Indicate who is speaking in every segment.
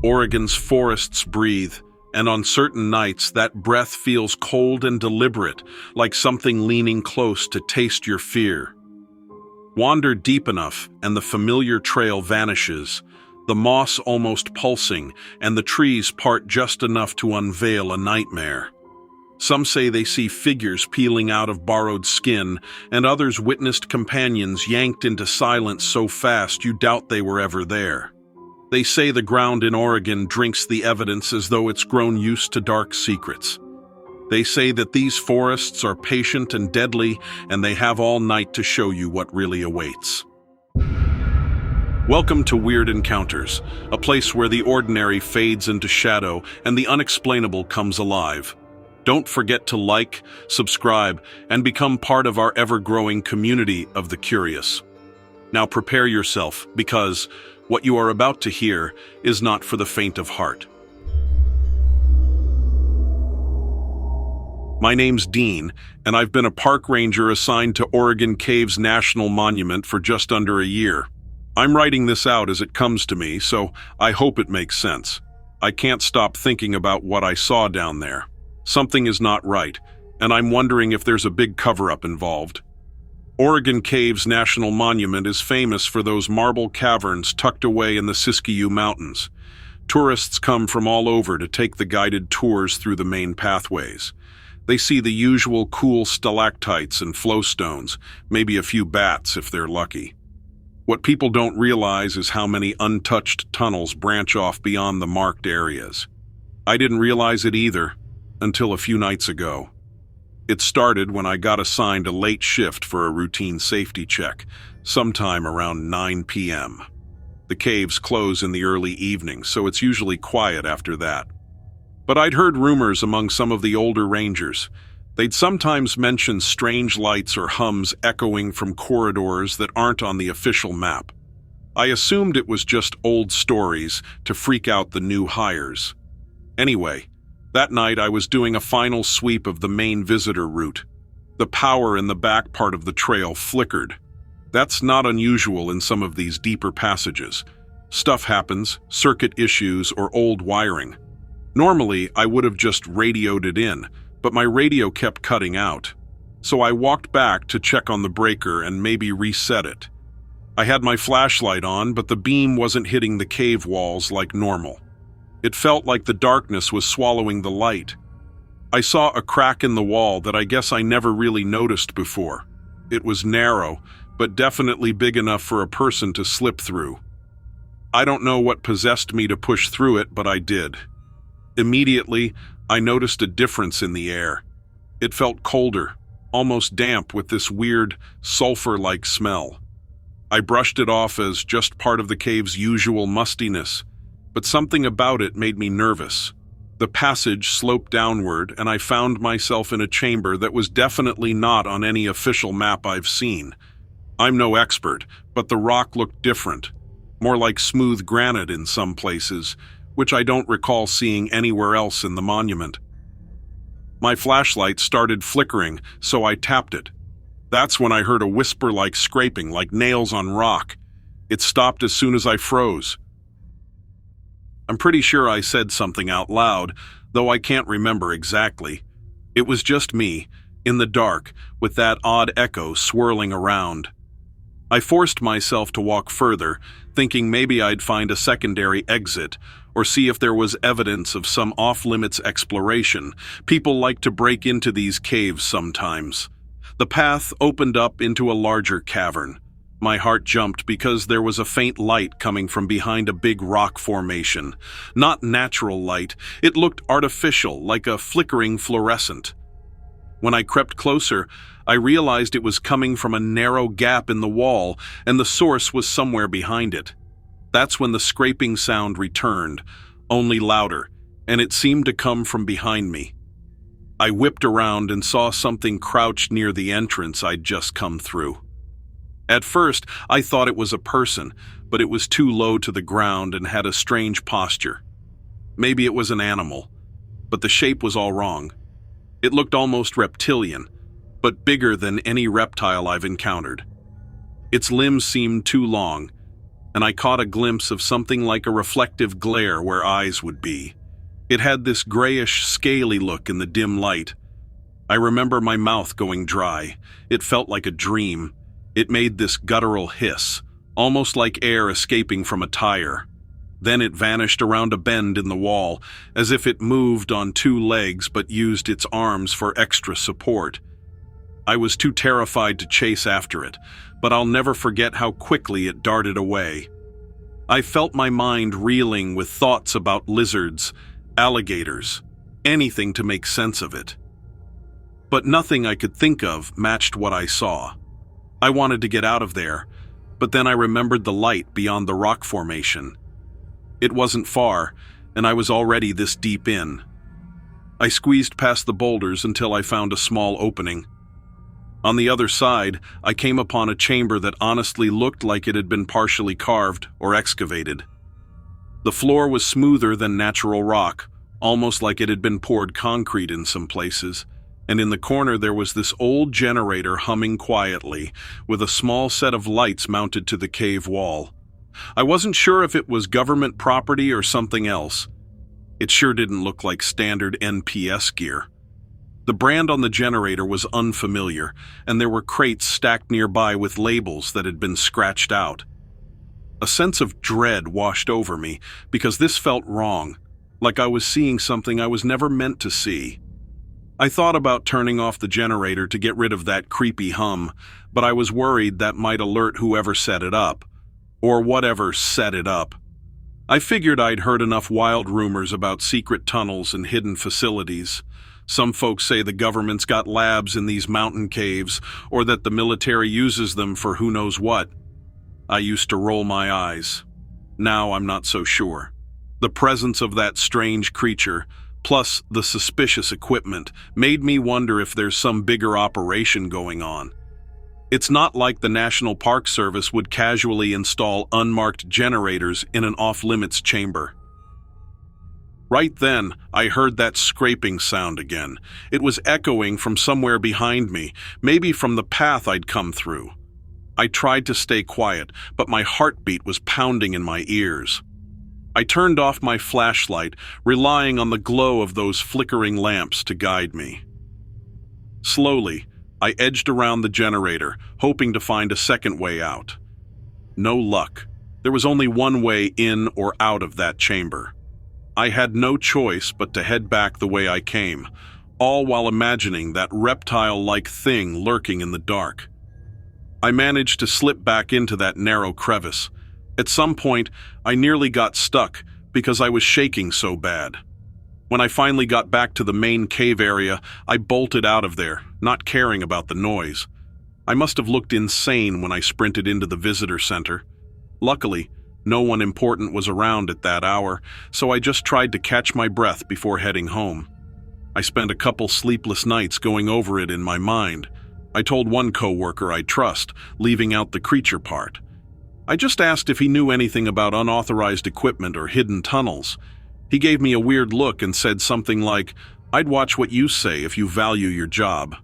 Speaker 1: Oregon's forests breathe, and on certain nights that breath feels cold and deliberate, like something leaning close to taste your fear. Wander deep enough, and the familiar trail vanishes, the moss almost pulsing, and the trees part just enough to unveil a nightmare. Some say they see figures peeling out of borrowed skin, and others witnessed companions yanked into silence so fast you doubt they were ever there. They say the ground in Oregon drinks the evidence as though it's grown used to dark secrets. They say that these forests are patient and deadly, and they have all night to show you what really awaits. Welcome to Weird Encounters, a place where the ordinary fades into shadow and the unexplainable comes alive. Don't forget to like, subscribe, and become part of our ever-growing community of the curious. Now prepare yourself, because what you are about to hear is not for the faint of heart. My name's Dean, and I've been a park ranger assigned to Oregon Caves National Monument for just under a year. I'm writing this out as it comes to me, so I hope it makes sense. I can't stop thinking about what I saw down there. Something is not right, and I'm wondering if there's a big cover-up involved. Oregon Caves National Monument is famous for those marble caverns tucked away in the Siskiyou Mountains. Tourists come from all over to take the guided tours through the main pathways. They see the usual cool stalactites and flowstones, maybe a few bats if they're lucky. What people don't realize is how many untouched tunnels branch off beyond the marked areas. I didn't realize it either, until a few nights ago. It started when I got assigned a late shift for a routine safety check, sometime around 9 p.m. The caves close in the early evening, so it's usually quiet after that. But I'd heard rumors among some of the older rangers. They'd sometimes mention strange lights or hums echoing from corridors that aren't on the official map. I assumed it was just old stories to freak out the new hires. Anyway, that night I was doing a final sweep of the main visitor route. The power in the back part of the trail flickered. That's not unusual in some of these deeper passages. Stuff happens, circuit issues, or old wiring. Normally, I would have just radioed it in, but my radio kept cutting out. So I walked back to check on the breaker and maybe reset it. I had my flashlight on, but the beam wasn't hitting the cave walls like normal. It felt like the darkness was swallowing the light. I saw a crack in the wall that I guess I never really noticed before. It was narrow, but definitely big enough for a person to slip through. I don't know what possessed me to push through it, but I did. Immediately, I noticed a difference in the air. It felt colder, almost damp with this weird, sulfur-like smell. I brushed it off as just part of the cave's usual mustiness, but something about it made me nervous. The passage sloped downward, and I found myself in a chamber that was definitely not on any official map I've seen. I'm no expert, but the rock looked different, more like smooth granite in some places, which I don't recall seeing anywhere else in the monument. My flashlight started flickering, so I tapped it. That's when I heard a whisper-like scraping, like nails on rock. It stopped as soon as I froze. I'm pretty sure I said something out loud, though I can't remember exactly. It was just me, in the dark, with that odd echo swirling around. I forced myself to walk further, thinking maybe I'd find a secondary exit, or see if there was evidence of some off-limits exploration. People like to break into these caves sometimes. The path opened up into a larger cavern. My heart jumped because there was a faint light coming from behind a big rock formation. Not natural light, it looked artificial, like a flickering fluorescent. When I crept closer, I realized it was coming from a narrow gap in the wall, and the source was somewhere behind it. That's when the scraping sound returned, only louder, and it seemed to come from behind me. I whipped around and saw something crouched near the entrance I'd just come through. At first, I thought it was a person, but it was too low to the ground and had a strange posture. Maybe it was an animal, but the shape was all wrong. It looked almost reptilian, but bigger than any reptile I've encountered. Its limbs seemed too long, and I caught a glimpse of something like a reflective glare where eyes would be. It had this grayish, scaly look in the dim light. I remember my mouth going dry. It felt like a dream. It made this guttural hiss, almost like air escaping from a tire. Then it vanished around a bend in the wall, as if it moved on two legs but used its arms for extra support. I was too terrified to chase after it, but I'll never forget how quickly it darted away. I felt my mind reeling with thoughts about lizards, alligators, anything to make sense of it. But nothing I could think of matched what I saw. I wanted to get out of there, but then I remembered the light beyond the rock formation. It wasn't far, and I was already this deep in. I squeezed past the boulders until I found a small opening. On the other side, I came upon a chamber that honestly looked like it had been partially carved or excavated. The floor was smoother than natural rock, almost like it had been poured concrete in some places, and in the corner there was this old generator humming quietly, with a small set of lights mounted to the cave wall. I wasn't sure if it was government property or something else. It sure didn't look like standard NPS gear. The brand on the generator was unfamiliar, and there were crates stacked nearby with labels that had been scratched out. A sense of dread washed over me because this felt wrong, like I was seeing something I was never meant to see. I thought about turning off the generator to get rid of that creepy hum, but I was worried that might alert whoever set it up. Or whatever set it up. I figured I'd heard enough wild rumors about secret tunnels and hidden facilities. Some folks say the government's got labs in these mountain caves, or that the military uses them for who knows what. I used to roll my eyes. Now I'm not so sure. The presence of that strange creature, plus the suspicious equipment, made me wonder if there's some bigger operation going on. It's not like the National Park Service would casually install unmarked generators in an off-limits chamber. Right then, I heard that scraping sound again. It was echoing from somewhere behind me, maybe from the path I'd come through. I tried to stay quiet, but my heartbeat was pounding in my ears. I turned off my flashlight, relying on the glow of those flickering lamps to guide me. Slowly, I edged around the generator, hoping to find a second way out. No luck. There was only one way in or out of that chamber. I had no choice but to head back the way I came, all while imagining that reptile-like thing lurking in the dark. I managed to slip back into that narrow crevice. At some point, I nearly got stuck because I was shaking so bad. When I finally got back to the main cave area, I bolted out of there, not caring about the noise. I must have looked insane when I sprinted into the visitor center. Luckily, no one important was around at that hour, so I just tried to catch my breath before heading home. I spent a couple sleepless nights going over it in my mind. I told one coworker I trust, leaving out the creature part. I just asked if he knew anything about unauthorized equipment or hidden tunnels. He gave me a weird look and said something like, "I'd watch what you say if you value your job."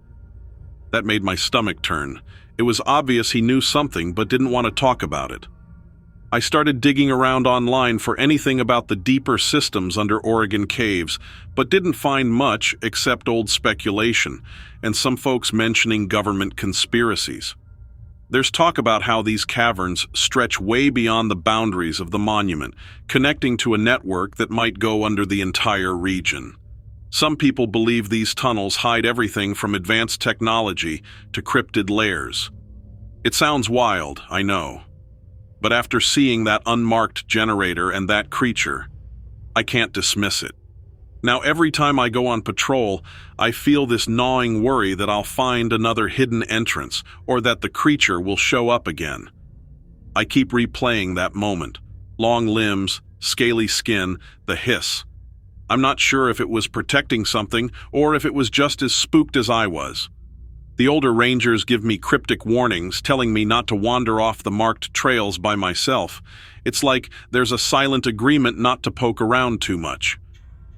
Speaker 1: That made my stomach turn. It was obvious he knew something but didn't want to talk about it. I started digging around online for anything about the deeper systems under Oregon caves, but didn't find much except old speculation and some folks mentioning government conspiracies. There's talk about how these caverns stretch way beyond the boundaries of the monument, connecting to a network that might go under the entire region. Some people believe these tunnels hide everything from advanced technology to cryptid lairs. It sounds wild, I know. But after seeing that unmarked generator and that creature, I can't dismiss it. Now every time I go on patrol, I feel this gnawing worry that I'll find another hidden entrance or that the creature will show up again. I keep replaying that moment. Long limbs, scaly skin, the hiss. I'm not sure if it was protecting something or if it was just as spooked as I was. The older rangers give me cryptic warnings telling me not to wander off the marked trails by myself. It's like there's a silent agreement not to poke around too much.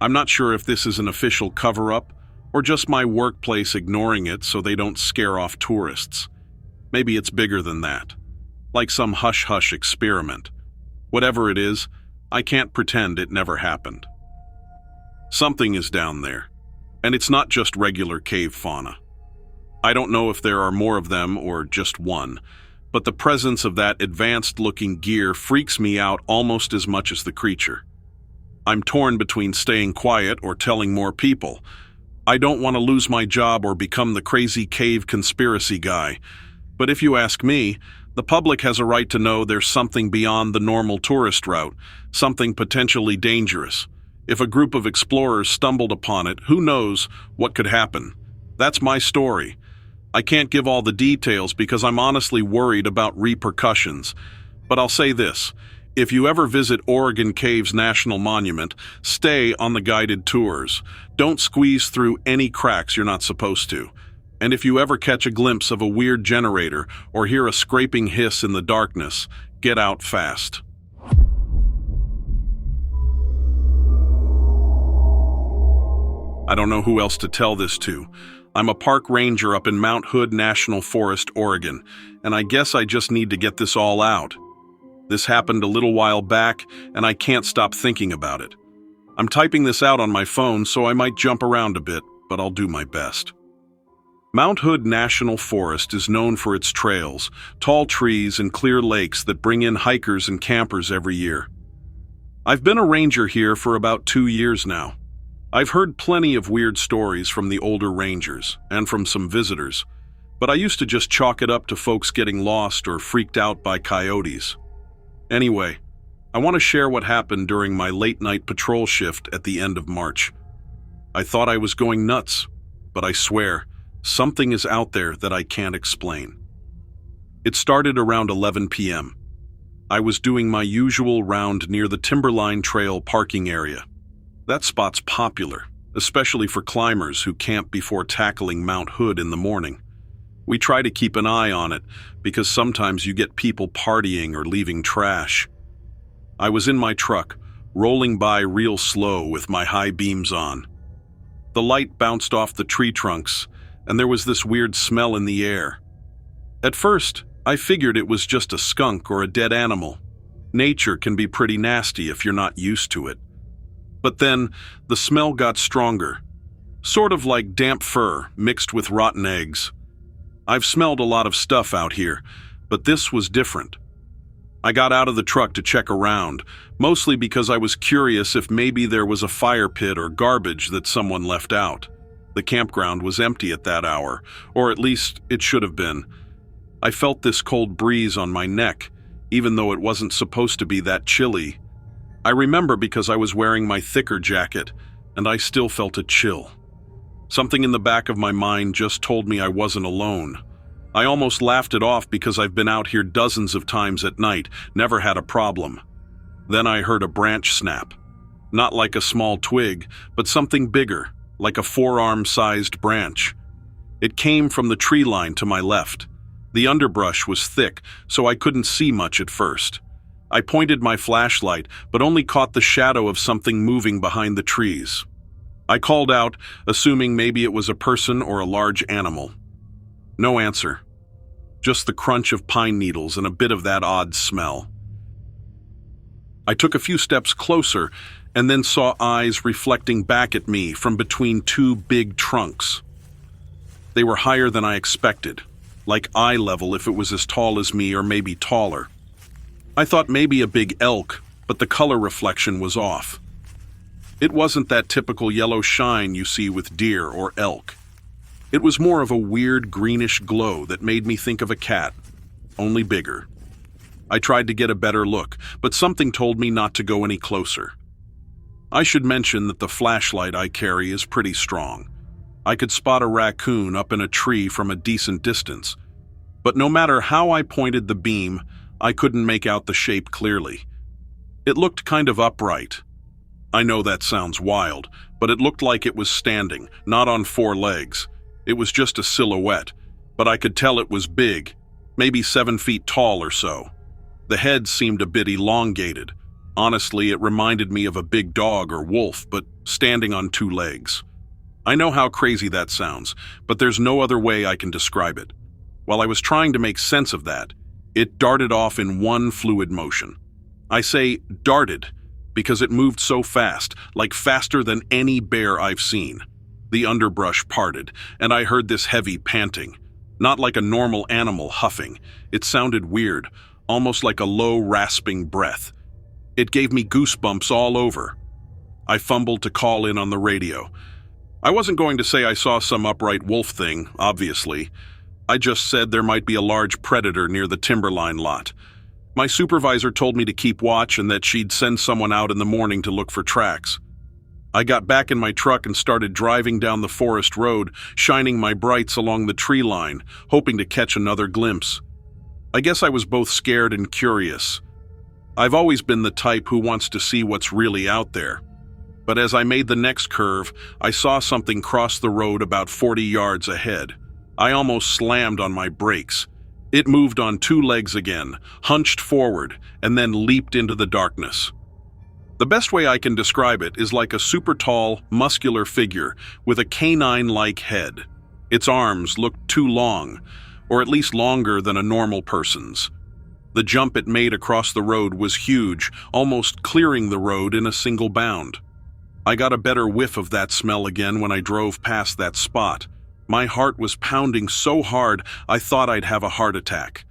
Speaker 1: I'm not sure if this is an official cover-up or just my workplace ignoring it so they don't scare off tourists. Maybe it's bigger than that, like some hush-hush experiment, Whatever it is, I can't pretend it never happened. Something is down there, and it's not just regular cave fauna. I don't know if there are more of them or just one, but the presence of that advanced-looking gear freaks me out almost as much as the creature. I'm torn between staying quiet or telling more people. I don't want to lose my job or become the crazy cave conspiracy guy, but if you ask me, the public has a right to know there's something beyond the normal tourist route, something potentially dangerous. If a group of explorers stumbled upon it, who knows what could happen? That's my story. I can't give all the details because I'm honestly worried about repercussions, but I'll say this. If you ever visit Oregon Caves National Monument, stay on the guided tours. Don't squeeze through any cracks you're not supposed to. And if you ever catch a glimpse of a weird generator or hear a scraping hiss in the darkness, get out fast. I don't know who else to tell this to. I'm a park ranger up in Mount Hood National Forest, Oregon, and I guess I just need to get this all out. This happened a little while back, and I can't stop thinking about it. I'm typing this out on my phone, so I might jump around a bit, but I'll do my best. Mount Hood National Forest is known for its trails, tall trees, and clear lakes that bring in hikers and campers every year. I've been a ranger here for about 2 years now. I've heard plenty of weird stories from the older rangers and from some visitors, but I used to just chalk it up to folks getting lost or freaked out by coyotes. Anyway, I want to share what happened during my late-night patrol shift at the end of March. I thought I was going nuts, but I swear, something is out there that I can't explain. It started around 11 p.m. I was doing my usual round near the Timberline Trail parking area. That spot's popular, especially for climbers who camp before tackling Mount Hood in the morning. We try to keep an eye on it because sometimes you get people partying or leaving trash. I was in my truck, rolling by real slow with my high beams on. The light bounced off the tree trunks, and there was this weird smell in the air. At first, I figured it was just a skunk or a dead animal. Nature can be pretty nasty if you're not used to it. But then, the smell got stronger, sort of like damp fur mixed with rotten eggs. I've smelled a lot of stuff out here, but this was different. I got out of the truck to check around, mostly because I was curious if maybe there was a fire pit or garbage that someone left out. The campground was empty at that hour, or at least it should have been. I felt this cold breeze on my neck, even though it wasn't supposed to be that chilly. I remember because I was wearing my thicker jacket, and I still felt a chill. Something in the back of my mind just told me I wasn't alone. I almost laughed it off because I've been out here dozens of times at night, never had a problem. Then I heard a branch snap. Not like a small twig, but something bigger, like a forearm-sized branch. It came from the tree line to my left. The underbrush was thick, so I couldn't see much at first. I pointed my flashlight, but only caught the shadow of something moving behind the trees. I called out, assuming maybe it was a person or a large animal. No answer. Just the crunch of pine needles and a bit of that odd smell. I took a few steps closer and then saw eyes reflecting back at me from between two big trunks. They were higher than I expected, like eye level if it was as tall as me or maybe taller. I thought maybe a big elk, but the color reflection was off. It wasn't that typical yellow shine you see with deer or elk. It was more of a weird greenish glow that made me think of a cat, only bigger. I tried to get a better look, but something told me not to go any closer. I should mention that the flashlight I carry is pretty strong. I could spot a raccoon up in a tree from a decent distance, but no matter how I pointed the beam, I couldn't make out the shape clearly. It looked kind of upright. I know that sounds wild, but it looked like it was standing, not on 4 legs. It was just a silhouette, but I could tell it was big, maybe 7 feet tall or so. The head seemed a bit elongated. Honestly, it reminded me of a big dog or wolf, but standing on 2 legs. I know how crazy that sounds, but there's no other way I can describe it. While I was trying to make sense of that, it darted off in one fluid motion. I say darted because it moved so fast, like faster than any bear I've seen. The underbrush parted, and I heard this heavy panting. Not like a normal animal huffing. It sounded weird, almost like a low, rasping breath. It gave me goosebumps all over. I fumbled to call in on the radio. I wasn't going to say I saw some upright wolf thing, obviously. I just said there might be a large predator near the timberline lot. My supervisor told me to keep watch and that she'd send someone out in the morning to look for tracks. I got back in my truck and started driving down the forest road, shining my brights along the tree line, hoping to catch another glimpse. I guess I was both scared and curious. I've always been the type who wants to see what's really out there. But as I made the next curve, I saw something cross the road about 40 yards ahead. I almost slammed on my brakes. It moved on two legs again, hunched forward, and then leaped into the darkness. The best way I can describe it is like a super tall, muscular figure with a canine-like head. Its arms looked too long, or at least longer than a normal person's. The jump it made across the road was huge, almost clearing the road in a single bound. I got a better whiff of that smell again when I drove past that spot. My heart was pounding so hard I thought I'd have a heart attack.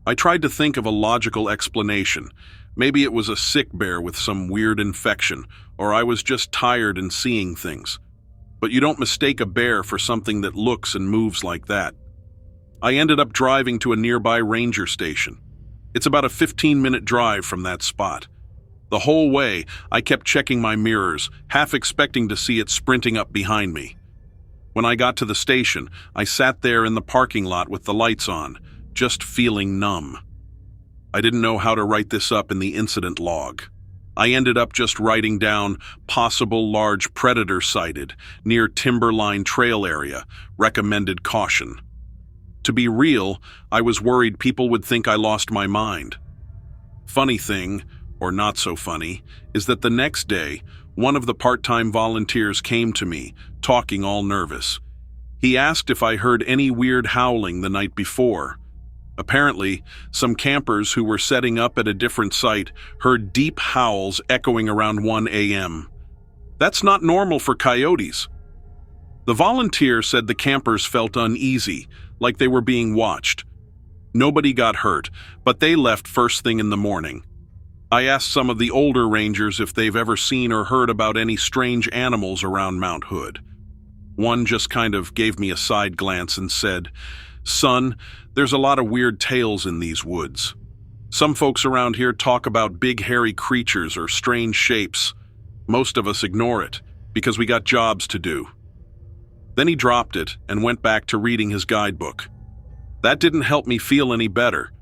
Speaker 1: I tried to think of a logical explanation. Maybe it was a sick bear with some weird infection, or I was just tired and seeing things. But you don't mistake a bear for something that looks and moves like that. I ended up driving to a nearby ranger station. It's about a 15-minute drive from that spot. The whole way, I kept checking my mirrors, half expecting to see it sprinting up behind me. When I got to the station, I sat there in the parking lot with the lights on, just feeling numb. I didn't know how to write this up in the incident log. I ended up just writing down possible large predator sighted near timberline trail area, recommended caution. To be real, I was worried people would think I lost my mind. Funny thing, or not so funny, is that the next day, one of the part-time volunteers came to me, talking all nervous. He asked if I heard any weird howling the night before. Apparently, some campers who were setting up at a different site heard deep howls echoing around 1 a.m. That's not normal for coyotes. The volunteer said the campers felt uneasy, like they were being watched. Nobody got hurt, but they left first thing in the morning. I asked some of the older rangers if they've ever seen or heard about any strange animals around Mount Hood. One just kind of gave me a side glance and said, "Son, there's a lot of weird tales in these woods. Some folks around here talk about big hairy creatures or strange shapes. Most of us ignore it because we got jobs to do." Then he dropped it and went back to reading his guidebook. That didn't help me feel any better.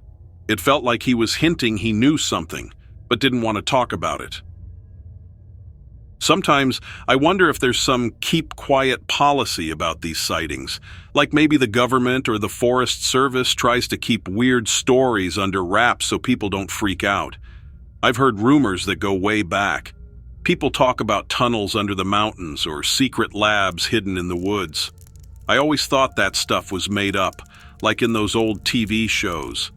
Speaker 1: It felt like he was hinting he knew something, but didn't want to talk about it. Sometimes I wonder if there's some keep quiet policy about these sightings, like maybe the government or the Forest Service tries to keep weird stories under wraps so people don't freak out. I've heard rumors that go way back. People talk about tunnels under the mountains or secret labs hidden in the woods. I always thought that stuff was made up, like in those old TV shows.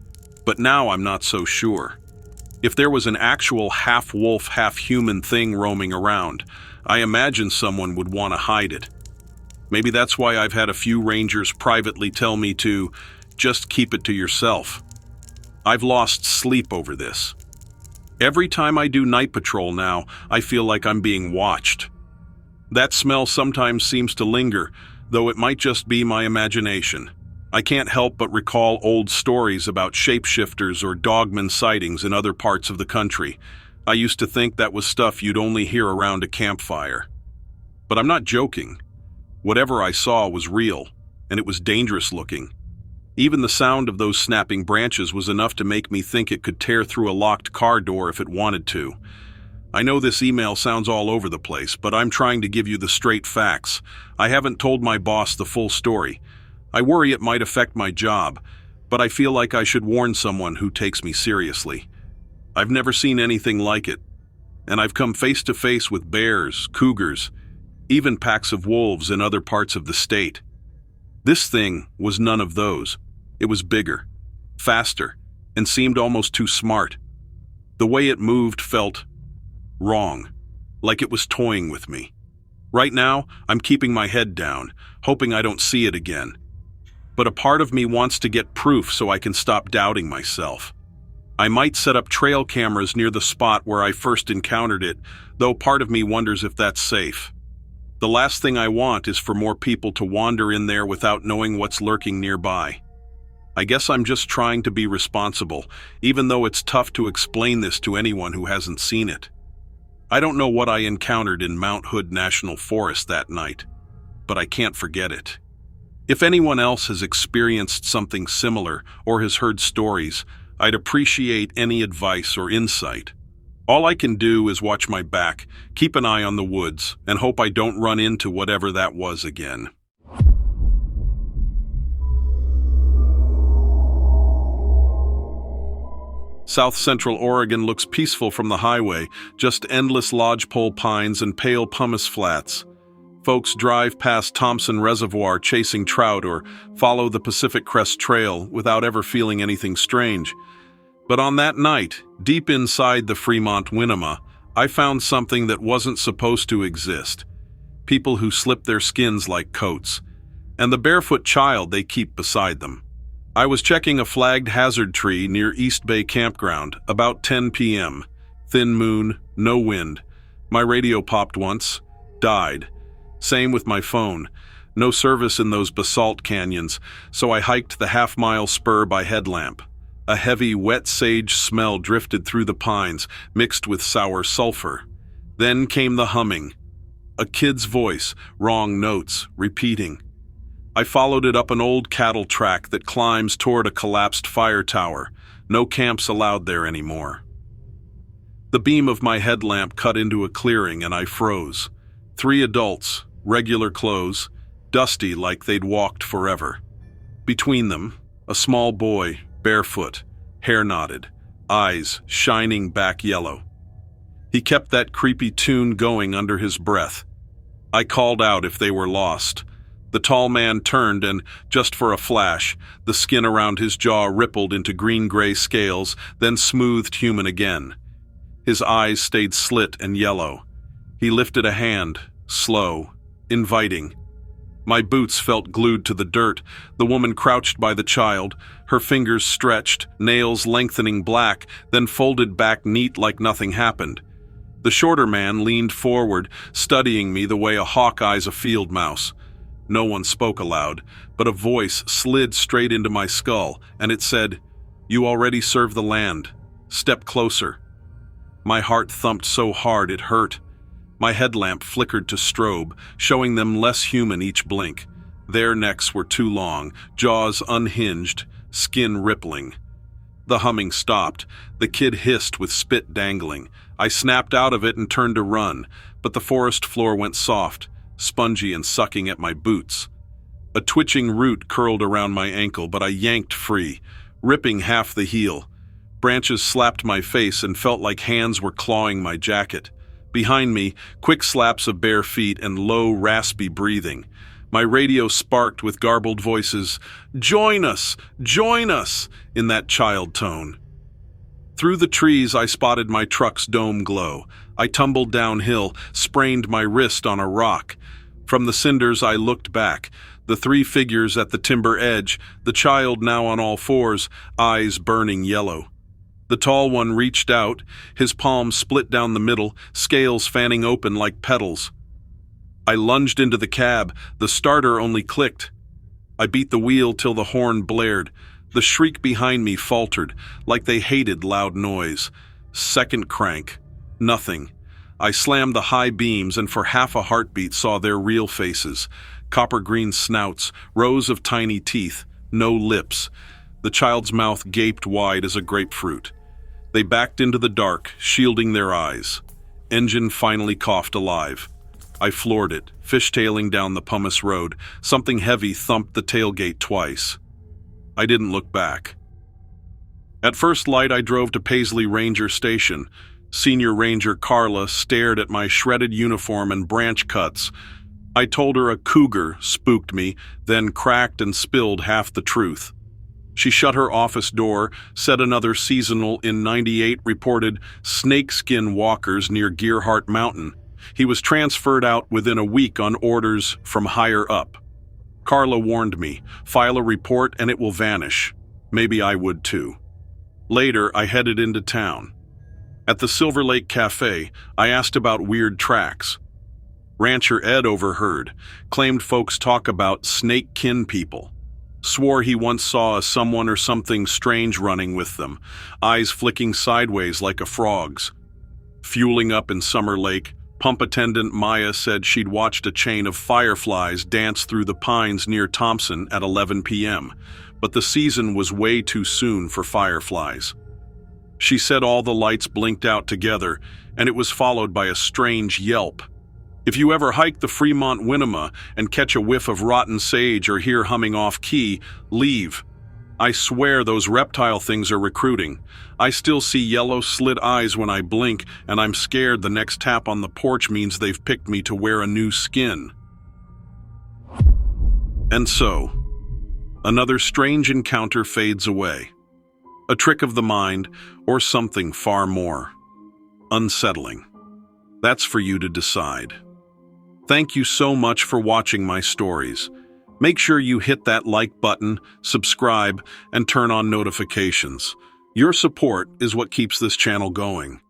Speaker 1: But now I'm not so sure. If there was an actual half-wolf, half-human thing roaming around, I imagine someone would want to hide it. Maybe that's why I've had a few rangers privately tell me to just keep it to yourself. I've lost sleep over this. Every time I do night patrol now, I feel like I'm being watched. That smell sometimes seems to linger, though it might just be my imagination. I can't help but recall old stories about shapeshifters or dogman sightings in other parts of the country. I used to think that was stuff you'd only hear around a campfire. But I'm not joking. Whatever I saw was real, and it was dangerous looking. Even the sound of those snapping branches was enough to make me think it could tear through a locked car door if it wanted to. I know this email sounds all over the place, but I'm trying to give you the straight facts. I haven't told my boss the full story. I worry it might affect my job, but I feel like I should warn someone who takes me seriously. I've never seen anything like it, and I've come face to face with bears, cougars, even packs of wolves in other parts of the state. This thing was none of those. It was bigger, faster, and seemed almost too smart. The way it moved felt wrong, like it was toying with me. Right now, I'm keeping my head down, hoping I don't see it again. But a part of me wants to get proof so I can stop doubting myself. I might set up trail cameras near the spot where I first encountered it, though part of me wonders if that's safe. The last thing I want is for more people to wander in there without knowing what's lurking nearby. I guess I'm just trying to be responsible, even though it's tough to explain this to anyone who hasn't seen it. I don't know what I encountered in Mount Hood National Forest that night, but I can't forget it. If anyone else has experienced something similar or has heard stories, I'd appreciate any advice or insight. All I can do is watch my back, keep an eye on the woods, and hope I don't run into whatever that was again. South Central Oregon looks peaceful from the highway, just endless lodgepole pines and pale pumice flats. Folks drive past Thompson Reservoir chasing trout or follow the Pacific Crest Trail without ever feeling anything strange. But on that night, deep inside the Fremont Winema, I found something that wasn't supposed to exist. People who slip their skins like coats, and the barefoot child they keep beside them. I was checking a flagged hazard tree near East Bay Campground, about 10 p.m. Thin moon, no wind. My radio popped once, died. Same with my phone. No service in those basalt canyons, so I hiked the half-mile spur by headlamp. A heavy, wet sage smell drifted through the pines, mixed with sour sulfur. Then came the humming. A kid's voice, wrong notes, repeating. I followed it up an old cattle track that climbs toward a collapsed fire tower. No camps allowed there anymore. The beam of my headlamp cut into a clearing and I froze. 3 adults, regular clothes, dusty like they'd walked forever. Between them, a small boy, barefoot, hair knotted, eyes shining back yellow. He kept that creepy tune going under his breath. I called out if they were lost. The tall man turned and, just for a flash, the skin around his jaw rippled into green-gray scales, then smoothed human again. His eyes stayed slit and yellow. He lifted a hand, slow, inviting. My boots felt glued to the dirt. The woman crouched by the child, her fingers stretched, nails lengthening black, then folded back neat like nothing happened. The shorter man leaned forward, studying me the way a hawk eyes a field mouse. No one spoke aloud, but a voice slid straight into my skull, and it said, "You already serve the land. Step closer." My heart thumped so hard it hurt. My headlamp flickered to strobe, showing them less human each blink. Their necks were too long, jaws unhinged, skin rippling. The humming stopped. The kid hissed with spit dangling. I snapped out of it and turned to run, but the forest floor went soft, spongy and sucking at my boots. A twitching root curled around my ankle, but I yanked free, ripping half the heel. Branches slapped my face and felt like hands were clawing my jacket. Behind me, quick slaps of bare feet and low, raspy breathing. My radio sparked with garbled voices, "Join us! Join us!" in that child tone. Through the trees, I spotted my truck's dome glow. I tumbled downhill, sprained my wrist on a rock. From the cinders, I looked back. The 3 figures at the timber edge, the child now on all fours, eyes burning yellow. The tall one reached out, his palm split down the middle, scales fanning open like petals. I lunged into the cab. The starter only clicked. I beat the wheel till the horn blared. The shriek behind me faltered, like they hated loud noise. Second crank. Nothing. I slammed the high beams and for half a heartbeat saw their real faces. Copper-green snouts, rows of tiny teeth, no lips. The child's mouth gaped wide as a grapefruit. They backed into the dark, shielding their eyes. Engine finally coughed alive. I floored it, fishtailing down the pumice road. Something heavy thumped the tailgate twice. I didn't look back. At first light, I drove to Paisley Ranger Station. Senior Ranger Carla stared at my shredded uniform and branch cuts. I told her a cougar spooked me, then cracked and spilled half the truth. She shut her office door, said another seasonal in '98 reported snakeskin walkers near Gearhart Mountain. He was transferred out within a week on orders from higher up. Carla warned me, file a report and it will vanish. Maybe I would too. Later, I headed into town. At the Silver Lake Cafe, I asked about weird tracks. Rancher Ed overheard, claimed folks talk about snake-kin people. Swore he once saw a someone or something strange running with them, eyes flicking sideways like a frog's. Fueling up in Summer Lake, pump attendant Maya said she'd watched a chain of fireflies dance through the pines near Thompson at 11 p.m., but the season was way too soon for fireflies. She said all the lights blinked out together, and it was followed by a strange yelp. If you ever hike the Fremont Winema and catch a whiff of rotten sage or hear humming off-key, leave. I swear those reptile things are recruiting. I still see yellow slit eyes when I blink, and I'm scared the next tap on the porch means they've picked me to wear a new skin. And so, another strange encounter fades away. A trick of the mind, or something far more unsettling. That's for you to decide. Thank you so much for watching my stories. Make sure you hit that like button, subscribe, and turn on notifications. Your support is what keeps this channel going.